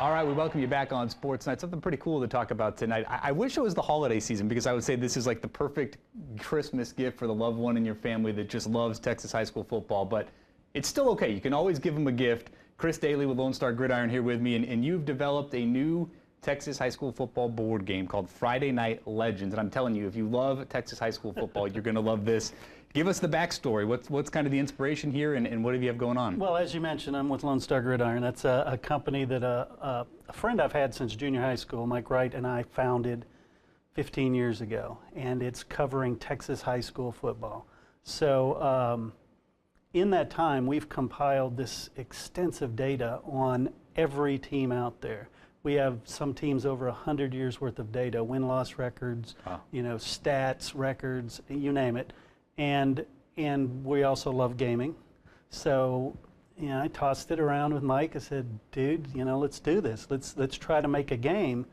All right, we welcome you back on Sports Night. Something pretty cool to talk about tonight. I wish it was the holiday season because I would say this is like the perfect Christmas gift for the loved one in your family that just loves Texas high school football. But it's still okay. You can always give them a gift. Chris Daly with Lone Star Gridiron here with me, and you've developed a new Texas high school football board game called Friday Night Legends. And I'm telling you, if you love Texas high school football, you're going to love this. Give us the backstory. What's kind of the inspiration here, and what do you have going on? Well, as you mentioned, I'm with Lone Star Gridiron. That's a company that a friend I've had since junior high school, McBride, and I founded 15 years ago, and it's covering Texas high school football. So in that time, we've compiled this extensive data on every team out there. We have some teams over 100 years worth of data, win-loss records, stats, records, you name it. And we also love gaming. So, I tossed it around with Mike. I said, dude, let's do this. Let's try to make a game.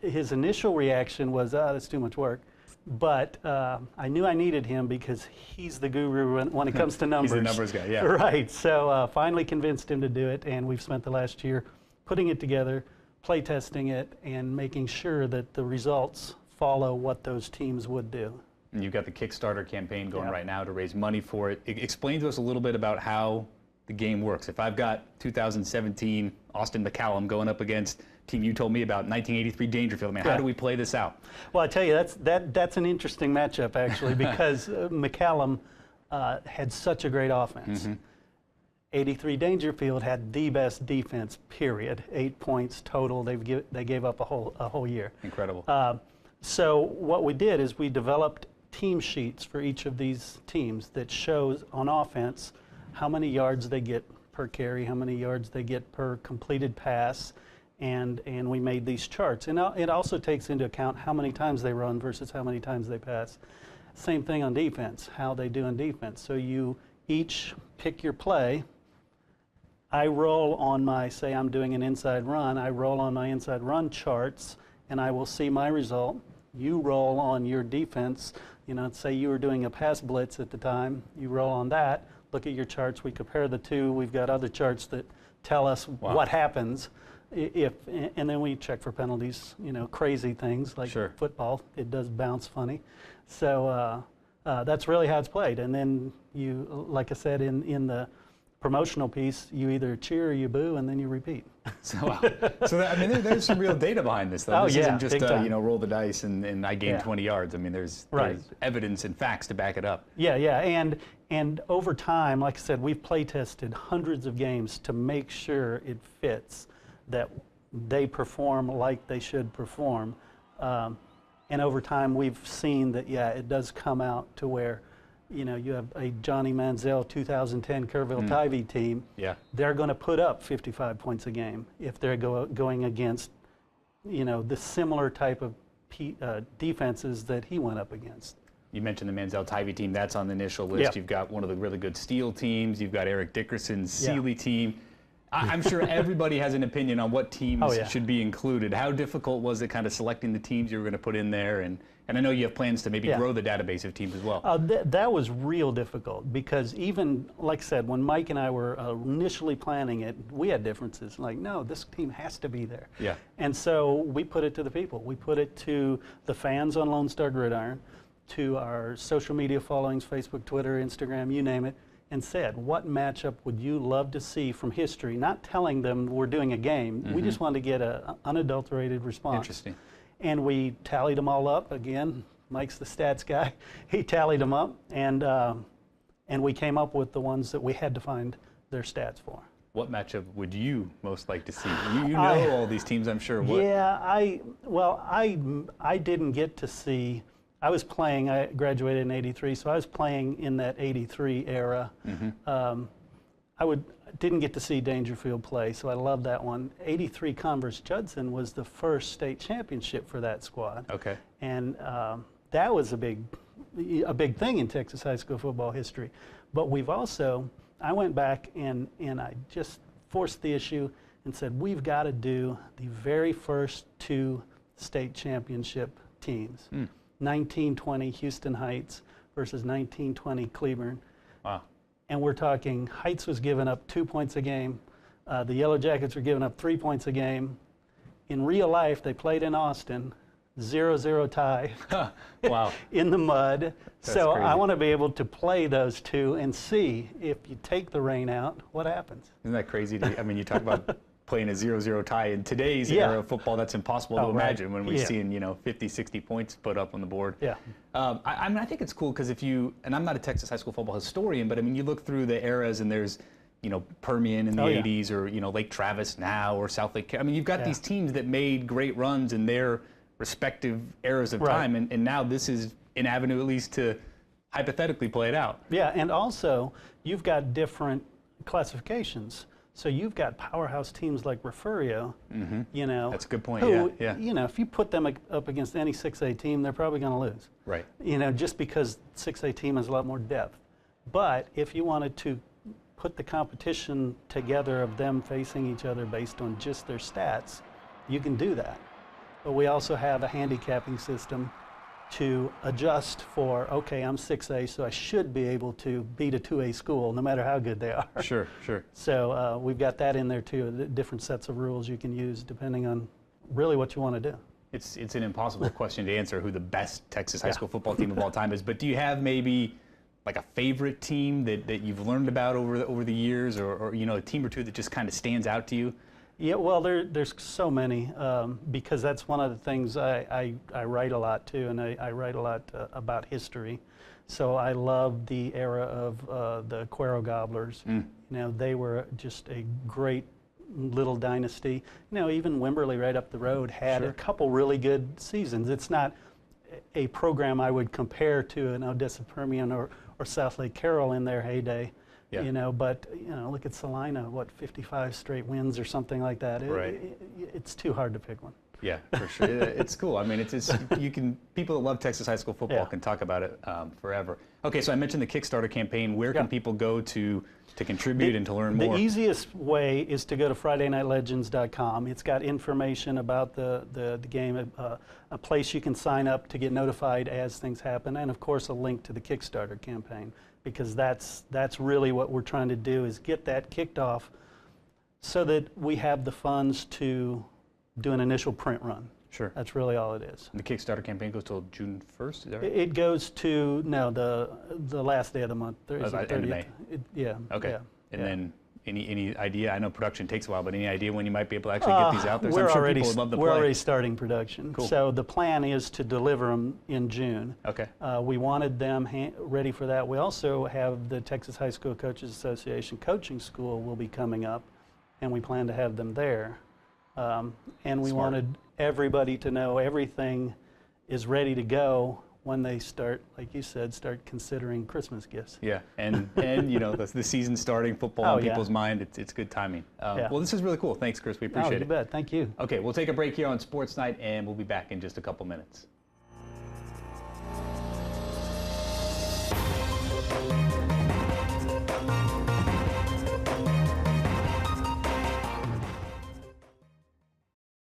His initial reaction was, that's too much work. But I knew I needed him because he's the guru when it comes to numbers. He's the numbers guy, yeah. Right. So finally convinced him to do it, and we've spent the last year putting it together, play testing it, and making sure that the results follow what those teams would do. And you've got the Kickstarter campaign going right now to raise money for it. Explain to us a little bit about how the game works. If I've got 2017 Austin McCallum going up against team you told me about, 1983 Dangerfield, how do we play this out? Well, I tell you, that's an interesting matchup, actually, because McCallum had such a great offense. 83 Dangerfield had the best defense, period. 8 points total. They gave up a whole year. Incredible. So what we did is we developed team sheets for each of these teams that shows on offense how many yards they get per carry, how many yards they get per completed pass, and we made these charts. And it also takes into account how many times they run versus how many times they pass. Same thing on defense, how they do in defense. So you each pick your play. I roll on my, say I'm doing an inside run, I roll on my inside run charts, and I will see my result. You roll on your defense. Say you were doing a pass blitz at the time. You roll on that. Look at your charts. We compare the two. We've got other charts that tell us what happens and then we check for penalties. Crazy things like football. It does bounce funny. So that's really how it's played. And then you, like I said, in the promotional piece, you either cheer or you boo, and then you repeat. So there's some real data behind this, though. This isn't just roll the dice and I gain 20 yards. There's evidence and facts to back it up. And over time, like I said, we've play tested hundreds of games to make sure it fits, that they perform like they should perform. And over time, we've seen that, it does come out to where you have a Johnny Manziel 2010 Kerrville-Tivy team. They're going to put up 55 points a game if they're going against, the similar type of defenses that he went up against. You mentioned the Manziel-Tivy team. That's on the initial list. You've got one of the really good Steel teams. You've got Eric Dickerson's Sealy team. I'm sure everybody has an opinion on what teams should be included. How difficult was it kind of selecting the teams you were going to put in there? And I know you have plans to maybe grow the database of teams as well. That was real difficult because even, like I said, when Mike and I were initially planning it, we had differences. Like, no, this team has to be there. And so we put it to the people. We put it to the fans on Lone Star Gridiron, to our social media followings, Facebook, Twitter, Instagram, you name it, and said, what matchup would you love to see from history? Not telling them we're doing a game. We just wanted to get an unadulterated response. Interesting. And we tallied them all up. Again, Mike's the stats guy. He tallied them up, and we came up with the ones that we had to find their stats for. What matchup would you most like to see? You know all these teams, I'm sure. I didn't get to see. I was playing, I graduated in 83, so I was playing in that 83 era. Didn't get to see Dangerfield play, so I love that one. 83 Converse Judson was the first state championship for that squad. And that was a big thing in Texas high school football history. But we've also, I went back and I just forced the issue and said, we've got to do the very first two state championship teams. 1920 Houston Heights versus 1920 Cleburne. Wow. And we're talking, Heights was giving up 2 points a game. The Yellow Jackets were giving up 3 points a game. In real life, they played in Austin, 0-0 tie. Wow. In the mud. So crazy. I want to be able to play those two and see if you take the rain out, what happens. Isn't that crazy? I mean, you talk about playing a 0-0 tie in today's era of football. That's impossible to imagine when we've seen 50, 60 points put up on the board. Yeah. I mean, I think it's cool because and I'm not a Texas high school football historian, but I mean, you look through the eras and there's Permian in the 80s, or Lake Travis now, or South Lake. I mean, you've got these teams that made great runs in their respective eras of time, and now this is an avenue at least to hypothetically play it out. Yeah, and also you've got different classifications. So you've got powerhouse teams like Refugio, That's a good point, who, yeah. if you put them up against any 6A team, they're probably going to lose. Right. Just because 6A team has a lot more depth. But if you wanted to put the competition together of them facing each other based on just their stats, you can do that. But we also have a handicapping system to adjust for, okay, I'm 6A, so I should be able to beat a 2A school no matter how good they are. Sure. So we've got that in there too, the different sets of rules you can use depending on really what you want to do. It's an impossible question to answer who the best Texas high school football team of all time is, but do you have maybe like a favorite team that you've learned about over the years, or a team or two that just kind of stands out to you? Yeah, well, there's so many, because that's one of the things I write a lot too, and I write a lot about history. So I love the era of the Cuero Gobblers. They were just a great little dynasty. Even Wimberley right up the road had a couple really good seasons. It's not a program I would compare to an Odessa Permian or South Lake Carroll in their heyday. Yeah. But look at Salina, 55 straight wins or something like that. It's too hard to pick one. Yeah, for sure. It's cool. I mean, people that love Texas high school football can talk about it forever. Okay, so I mentioned the Kickstarter campaign. Where can people go to contribute and to learn more? The easiest way is to go to FridayNightLegends.com. It's got information about the game, a place you can sign up to get notified as things happen, and of course a link to the Kickstarter campaign, because that's really what we're trying to do, is get that kicked off so that we have the funds to do an initial print run. Sure. That's really all it is. And the Kickstarter campaign goes till June 1st, is that right? It goes to, the last day of the month. There is the 30th. End of May. Yeah. Okay. Yeah, and then any idea? I know production takes a while, but any idea when you might be able to actually get these out there? We're I'm sure already, people would love to we're play. already starting production. Cool. So the plan is to deliver them in June. Okay. We wanted them ready for that. We also have the Texas High School Coaches Association coaching school will be coming up, and we plan to have them there. And we wanted everybody to know everything is ready to go when they start, like you said, start considering Christmas gifts. Yeah, and the season starting, football in people's mind, it's good timing. Well, this is really cool. Thanks, Chris. We appreciate it. You bet. Thank you. Okay, we'll take a break here on Sports Night, and we'll be back in just a couple minutes.